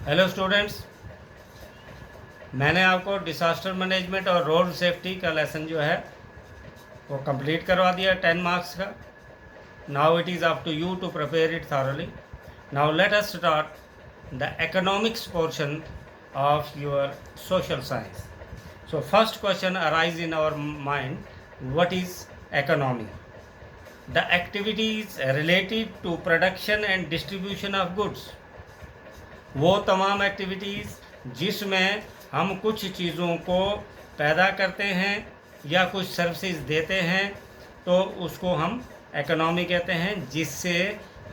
Hello students, मैंने आपको disaster management और रोड सेफ्टी का लेसन जो है वो कंप्लीट करवा दिया 10 मार्क्स का। Now it is up to you to prepare it thoroughly. Now let us start the economics portion of your social science. So first question arise in our mind, what is economy? The activities related to production and distribution of goods. वो तमाम activities जिसमें हम कुछ चीज़ों को पैदा करते हैं या कुछ सर्विसेज देते हैं, तो उसको हम इकोनॉमी कहते हैं, जिससे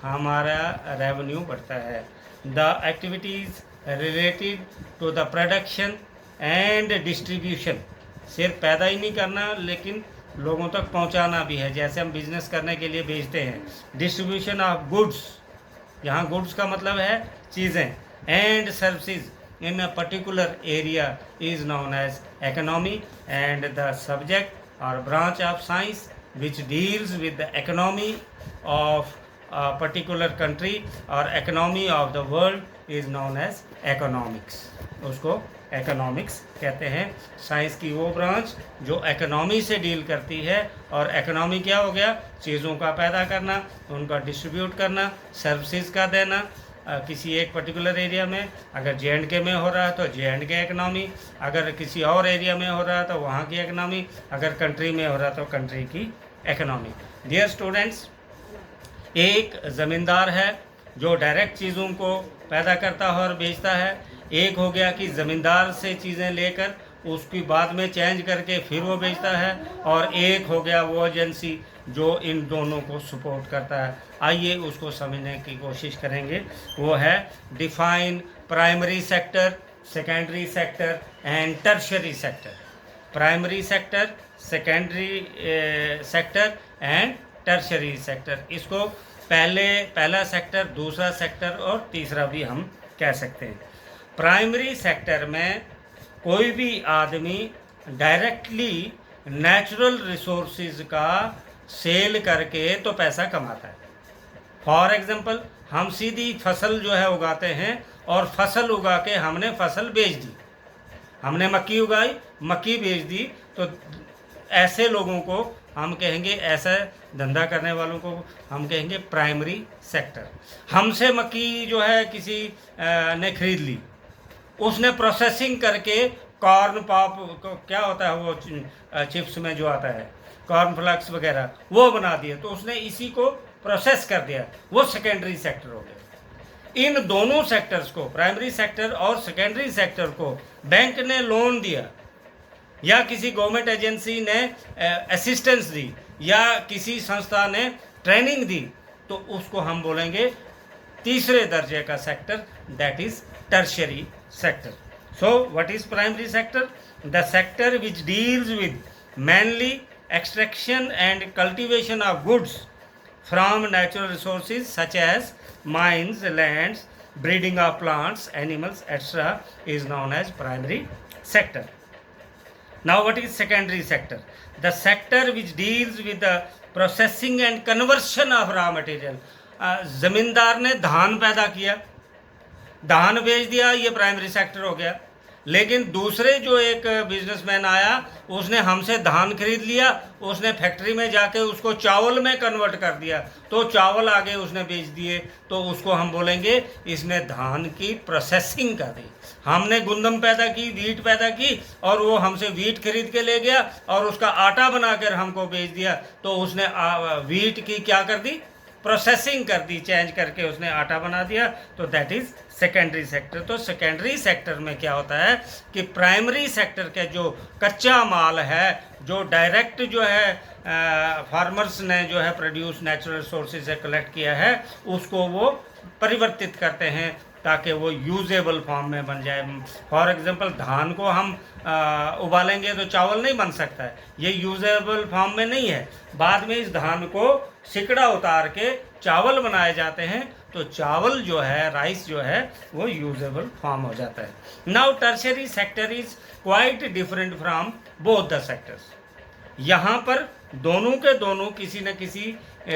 हमारा रेवेन्यू बढ़ता है। The activities related to the production and distribution, सिर्फ पैदा ही नहीं करना लेकिन लोगों तक पहुंचाना भी है, जैसे हम बिजनेस करने के लिए बेचते हैं। डिस्ट्रीब्यूशन ऑफ गुड्स, यहाँ गुड्स का मतलब है चीज़ें, and services in a particular area is known as economy, and the subject or branch of science which deals with the economy of a particular country or economy of the world is known as economics. उसको economics कहते हैं। Science की वो branch जो economy से deal करती है। और इकोनॉमी क्या हो गया? चीज़ों का पैदा करना, उनका डिस्ट्रीब्यूट करना, सर्विसेज का देना किसी एक पर्टिकुलर एरिया में। अगर JNK में हो रहा है तो JNK इकनॉमी, अगर किसी और एरिया में हो रहा है तो वहाँ की इकनॉमी, अगर कंट्री में हो रहा है तो कंट्री की इकनॉमी। डियर स्टूडेंट्स, एक ज़मींदार है जो डायरेक्ट चीज़ों को पैदा करता है और बेचता है। एक हो गया कि ज़मींदार से चीज़ें लेकर उसकी बाद में चेंज करके फिर वो बेचता है। और एक हो गया वो एजेंसी जो इन दोनों को सपोर्ट करता है। आइए उसको समझने की कोशिश करेंगे। वो है define primary sector, secondary sector and tertiary sector. Primary sector, secondary sector and tertiary sector. इसको पहला सेक्टर, दूसरा सेक्टर और तीसरा भी हम कह सकते हैं। प्राइमरी सेक्टर में कोई भी आदमी डायरेक्टली नेचुरल रिसोर्सेज का सेल करके तो पैसा कमाता है। फॉर एग्जांपल, हम सीधी फसल जो है उगाते हैं और फसल उगा के हमने फसल बेच दी। हमने मक्की उगाई, मक्की बेच दी, तो ऐसे लोगों को हम कहेंगे, ऐसा धंधा करने वालों को हम कहेंगे प्राइमरी सेक्टर। हमसे मक्की जो है किसी ने खरीद ली, उसने प्रोसेसिंग करके कॉर्न पॉप, क्या होता है वो चिप्स में जो आता है, कॉर्न फ्लेक्स वगैरह, वो बना दिए, तो उसने इसी को प्रोसेस कर दिया, वो सेकेंडरी सेक्टर हो गया। इन दोनों सेक्टर्स को, प्राइमरी सेक्टर और सेकेंडरी सेक्टर को, बैंक ने लोन दिया या किसी गवर्नमेंट एजेंसी ने असिस्टेंस दी या किसी संस्था ने ट्रेनिंग दी, तो उसको हम बोलेंगे तीसरे दर्जे का sector, that is tertiary sector. So what is primary sector? The sector which deals with mainly extraction and cultivation of goods from natural resources such as mines, lands, breeding of plants, animals, etc. is known as primary sector. Now what is secondary sector? The sector which deals with the processing and conversion of raw material. ज़मींदार ने धान पैदा किया, धान बेच दिया, ये primary sector हो गया। लेकिन दूसरे जो एक बिजनेसमैन आया, उसने हमसे धान खरीद लिया, उसने फैक्ट्री में जाके उसको चावल में कन्वर्ट कर दिया, तो चावल आगे उसने बेच दिए, तो उसको हम बोलेंगे इसने धान की प्रोसेसिंग कर दी। हमने गुंदम पैदा की, वीट पैदा की, और वो हमसे वीट खरीद के ले गया और उसका आटा बनाकर हमको बेच दिया, तो उसने वीट की क्या कर दी? प्रोसेसिंग कर दी, चेंज करके उसने आटा बना दिया, तो दैट इज़ सेकेंडरी सेक्टर। तो सेकेंडरी सेक्टर में क्या होता है कि प्राइमरी सेक्टर के जो कच्चा माल है, जो डायरेक्ट जो है फार्मर्स ने जो है प्रोड्यूस नेचुरल रिसोर्सेज से कलेक्ट किया है, उसको वो परिवर्तित करते हैं ताकि वो यूजेबल फॉर्म में बन जाए। फॉर एग्जांपल, धान को हम उबालेंगे तो चावल नहीं बन सकता है, ये यूजेबल फॉर्म में नहीं है। बाद में इस धान को सिकड़ा उतार के चावल बनाए जाते हैं, तो चावल जो है, राइस जो है, वो यूजेबल फॉर्म हो जाता है। Now tertiary sector is quite different from both the sectors. यहाँ पर दोनों के दोनों किसी न किसी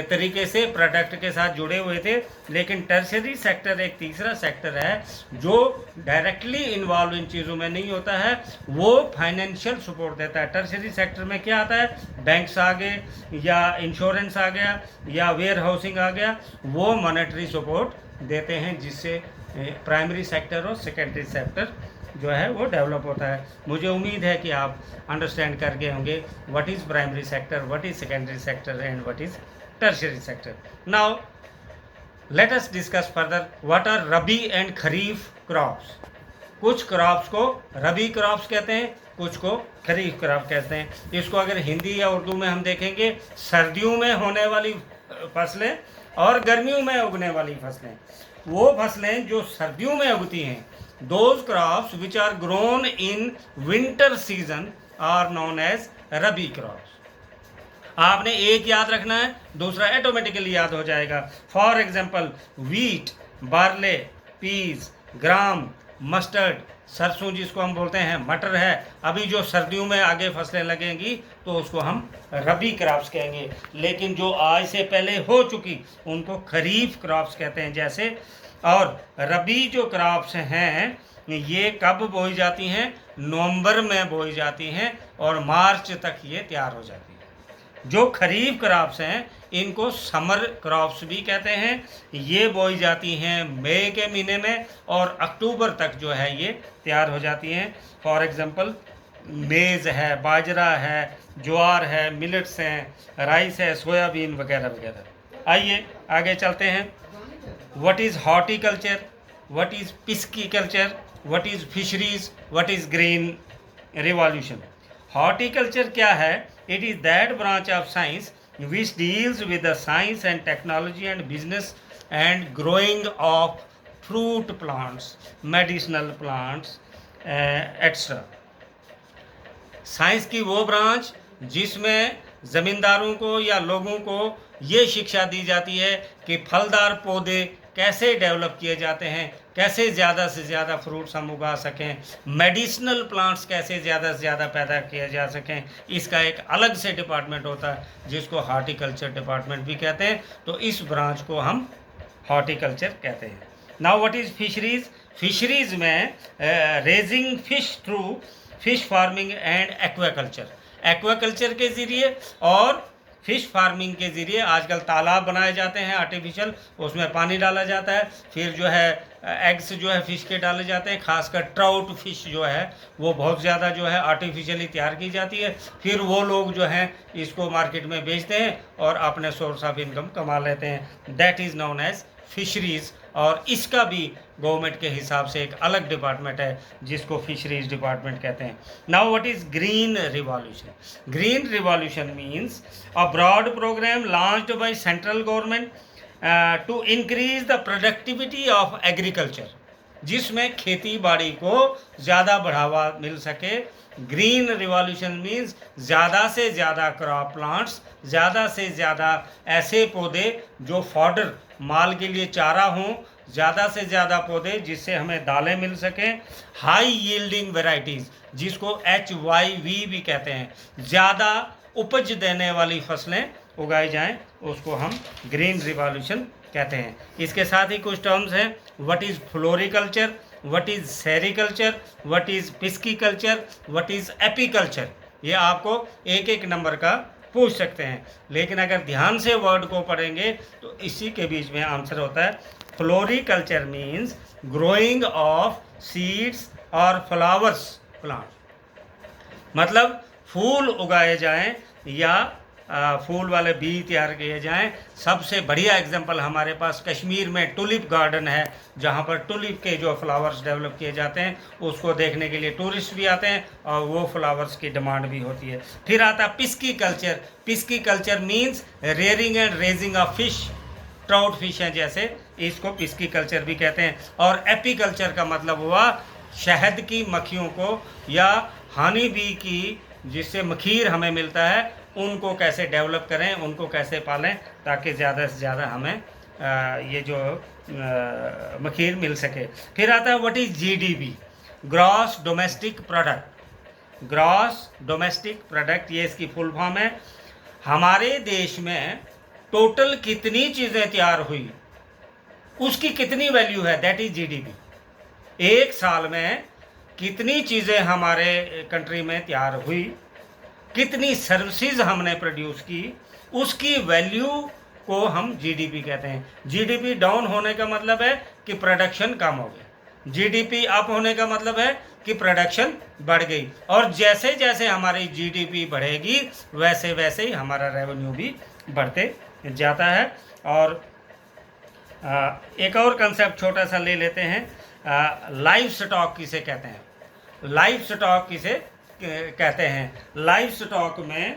तरीके से प्रोडक्ट के साथ जुड़े हुए थे। लेकिन टर्शरी सेक्टर एक तीसरा सेक्टर है जो डायरेक्टली इन्वॉल्व इन चीज़ों में नहीं होता है, वो फाइनेंशियल सपोर्ट देता है। टर्शरी सेक्टर में क्या आता है, बैंक्स आ गए या इंश्योरेंस आ गया या वेयर हाउसिंग आ गया, वो मॉनेटरी सपोर्ट देते हैं, जिससे प्राइमरी सेक्टर और सेकेंडरी सेक्टर जो है वो डेवलप होता है। मुझे उम्मीद है कि आप अंडरस्टैंड कर गए होंगे what is primary sector, what is secondary sector and what is tertiary sector. Now let us discuss further what are rabi and kharif crops. कुछ क्रॉप्स को रबी क्रॉप्स कहते हैं, कुछ को खरीफ क्रॉप कहते हैं। इसको अगर हिंदी या उर्दू में हम देखेंगे, सर्दियों में होने वाली फसलें और गर्मियों में उगने वाली फसलें। वो फसलें जो सर्दियों में उगती हैं, those crops which are grown in winter season are known as rabi crops. आपने एक याद रखना है, दूसरा ऑटोमेटिकली याद हो जाएगा। For example wheat, barley, peas, gram, mustard, सरसों जिसको हम बोलते हैं, मटर है। अभी जो सर्दियों में आगे फसलें लगेंगी तो उसको हम रबी क्रॉप्स कहेंगे, लेकिन जो आज से पहले हो चुकी उनको खरीफ क्रॉप्स कहते हैं। जैसे और रबी जो क्रॉप्स हैं ये कब बोई जाती हैं, नवंबर में बोई जाती हैं और मार्च तक ये तैयार हो जाती है। जो खरीफ क्रॉप्स हैं इनको समर क्रॉप्स भी कहते हैं। ये बोई जाती हैं मई के महीने में और अक्टूबर तक जो है ये तैयार हो जाती हैं। फॉर एग्जांपल मेज़ है, बाजरा है, ज्वार है, मिलेट्स हैं, राइस है, सोयाबीन वगैरह वगैरह। आइए आगे चलते हैं। What is horticulture? What is pisciculture? What is fisheries? What is green revolution? Horticulture क्या है? It is that branch of science which deals with the science and technology and business and growing of fruit plants, medicinal plants, etc. Science की वो branch जिसमें ज़मींदारों को या लोगों को ये शिक्षा दी जाती है कि फलदार पौधे कैसे डेवलप किए जाते हैं, कैसे ज़्यादा से ज़्यादा फ्रूट्स हम उगा सकें, मेडिसिनल प्लांट्स कैसे ज़्यादा से ज़्यादा पैदा किए जा सकें। इसका एक अलग से डिपार्टमेंट होता है जिसको हॉर्टिकल्चर डिपार्टमेंट भी कहते हैं। तो इस ब्रांच को हम हॉर्टिकल्चर कहते हैं। Now what is fisheries? Fisheries में raising fish through fish farming and aquaculture. Aquaculture के ज़रिए और फिश फार्मिंग के ज़रिए आजकल तालाब बनाए जाते हैं आर्टिफिशियल, उसमें पानी डाला जाता है, फिर जो है एग्स जो है फ़िश के डाले जाते हैं। खासकर ट्राउट फिश जो है वो बहुत ज़्यादा जो है आर्टिफिशियली तैयार की जाती है। फिर वो लोग जो हैं इसको मार्केट में बेचते हैं और अपने सोर्स ऑफ इनकम कमा लेते हैं। That is known as fisheries. और इसका भी गवर्नमेंट के हिसाब से एक अलग डिपार्टमेंट है जिसको फिशरीज डिपार्टमेंट कहते हैं। Now what is green revolution? Green revolution means a broad programme launched by central government to increase the productivity of agriculture, जिसमें खेती बाड़ी को ज़्यादा बढ़ावा मिल सके। ग्रीन रिवॉल्यूशन मीन्स ज़्यादा से ज़्यादा क्रॉप प्लांट्स, ज़्यादा से ज़्यादा ऐसे पौधे जो फॉडर माल के लिए चारा हों, ज़्यादा से ज़्यादा पौधे जिससे हमें दालें मिल सकें। हाई यील्डिंग वेराइटीज़ जिसको HYV भी कहते हैं, ज़्यादा उपज देने वाली फसलें उगाई जाएं, उसको हम ग्रीन रिवॉल्यूशन कहते हैं। इसके साथ ही कुछ टर्म्स हैं। What is floriculture, what is sericulture, what is pisciculture, what is apiculture. ये आपको एक एक नंबर का पूछ सकते हैं, लेकिन अगर ध्यान से वर्ड को पढ़ेंगे तो इसी के बीच में आंसर होता है। Floriculture means growing of seeds और फ्लावर्स प्लांट, मतलब फूल उगाए जाएं या फूल वाले बीज तैयार किए जाएं। सबसे बढ़िया एग्जांपल हमारे पास कश्मीर में टुलिप गार्डन है, जहां पर टुलिप के जो फ्लावर्स डेवलप किए जाते हैं उसको देखने के लिए टूरिस्ट भी आते हैं और वो फ्लावर्स की डिमांड भी होती है। फिर आता है pisciculture. Pisciculture means rearing and raising of fish, trout fish हैं जैसे, इसको पिस्की कल्चर भी कहते हैं। और एपीकल्चर का मतलब हुआ शहद की मक्खियों को या हनी बी की, जिससे मखीर हमें मिलता है, उनको कैसे डेवलप करें, उनको कैसे पालें ताकि ज़्यादा से ज़्यादा हमें ये जो मखीर मिल सके। फिर आता है what is GDP? Gross domestic product. Gross domestic product ये इसकी फुल फॉर्म है। हमारे देश में टोटल कितनी चीज़ें तैयार हुई, उसकी कितनी वैल्यू है, दैट इज जीडीपी। एक साल में कितनी चीज़ें हमारे कंट्री में तैयार हुई, कितनी सर्विसेज हमने प्रोड्यूस की, उसकी वैल्यू को हम जीडीपी कहते हैं। जीडीपी डाउन होने का मतलब है कि प्रोडक्शन कम हो गया, जीडीपी अप होने का मतलब है कि प्रोडक्शन बढ़ गई। और जैसे जैसे हमारी जीडीपी बढ़ेगी वैसे वैसे ही हमारा रेवेन्यू भी बढ़ते जाता है। और एक और कंसेप्ट छोटा सा ले लेते हैं, लाइफ स्टॉक किसे कहते हैं। लाइफ स्टॉक किसे कहते हैं? लाइफ स्टॉक में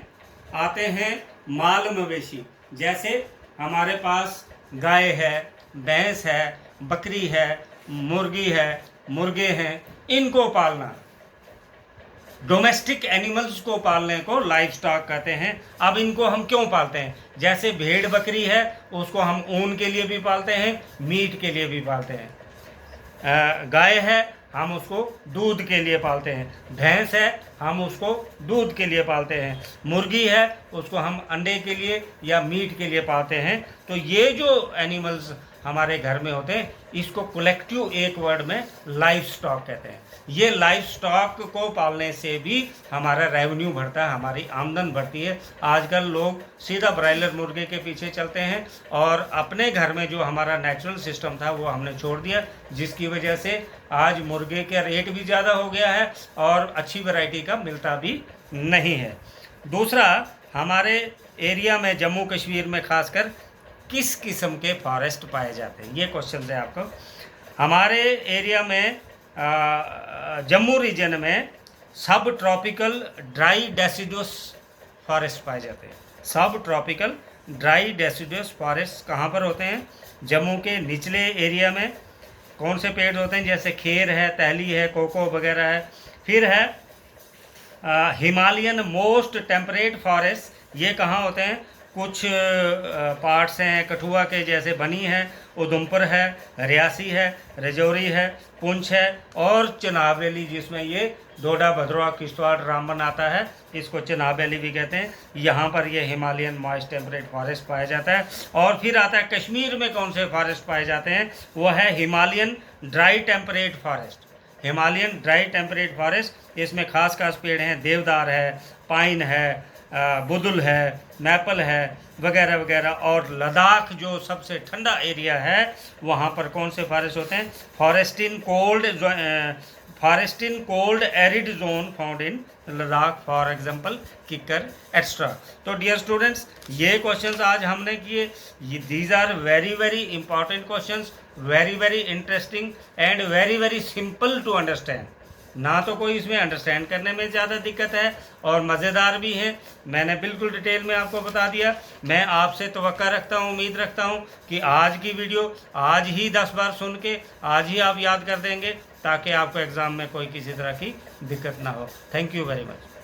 आते हैं माल मवेशी, जैसे हमारे पास गाय है, भैंस है, बकरी है, मुर्गी है, मुर्गे हैं, इनको पालना, डोमेस्टिक एनिमल्स को पालने को लाइफ स्टॉक कहते हैं। अब इनको हम क्यों पालते हैं? जैसे भेड़ बकरी है, उसको हम ऊन के लिए भी पालते हैं, मीट के लिए भी पालते हैं। गाय है, हम उसको दूध के लिए पालते हैं। भैंस है, हम उसको दूध के लिए पालते हैं। मुर्गी है, उसको हम अंडे के लिए या मीट के लिए पालते हैं। तो ये जो एनिमल्स हमारे घर में होते हैं, इसको कलेक्टिव एक वर्ड में लाइफ स्टॉक कहते हैं। ये लाइफ स्टॉक को पालने से भी हमारा रेवेन्यू बढ़ता है, हमारी आमदन बढ़ती है। आजकल लोग सीधा ब्रायलर मुर्गे के पीछे चलते हैं और अपने घर में जो हमारा नेचुरल सिस्टम था वो हमने छोड़ दिया, जिसकी वजह से आज मुर्गे का रेट भी ज़्यादा हो गया है और अच्छी वैरायटी का मिलता भी नहीं है। दूसरा, हमारे एरिया में जम्मू कश्मीर में खासकर किस किस्म के फॉरेस्ट पाए जाते हैं, ये क्वेश्चन है आपको। हमारे एरिया में जम्मू रीजन में सब ट्रॉपिकल ड्राई डेसिडुअस फॉरेस्ट पाए जाते हैं। सब ट्रॉपिकल ड्राई डेसिडुअस फॉरेस्ट कहाँ पर होते हैं? जम्मू के निचले एरिया में। कौन से पेड़ होते हैं? जैसे खेर है, तहली है, कोको वगैरह है। फिर है हिमालयन मोस्ट टेम्परेट फॉरेस्ट, ये कहाँ होते हैं? कुछ पार्ट्स हैं कठुआ के, जैसे बनी है, उधमपुर है, रियासी है, रजौरी है, पुंछ है और चिनाब वैली, जिसमें ये डोडा, भद्रवाह, किश्तवाड़, रामबन आता है, इसको चिनाब वैली भी कहते हैं। यहाँ पर ये हिमालयन मॉइस्ट टेम्परेट फॉरेस्ट पाया जाता है। और फिर आता है कश्मीर में कौन से फॉरेस्ट पाए जाते हैं? वो है Himalayan dry temperate forest. Himalayan dry temperate forest, इसमें खास पेड़ हैं, देवदार है, पाइन है, बुदुल है, मैपल है वगैरह वगैरह। और लद्दाख जो सबसे ठंडा एरिया है, वहाँ पर कौन से फॉरेस्ट होते हैं? Forest in cold arid zone found in Ladakh, for example kikar extra. तो डियर स्टूडेंट्स, ये क्वेश्चंस आज हमने किए। These are very very important questions, very very interesting and very very simple to understand. ना तो कोई इसमें अंडरस्टैंड करने में ज़्यादा दिक्कत है और मज़ेदार भी है। मैंने बिल्कुल डिटेल में आपको बता दिया। मैं आपसे तवक्का रखता हूँ, उम्मीद रखता हूँ कि आज की वीडियो आज ही 10 बार सुन के आज ही आप याद कर देंगे, ताकि आपको एग्ज़ाम में कोई किसी तरह की दिक्कत ना हो। Thank you very much.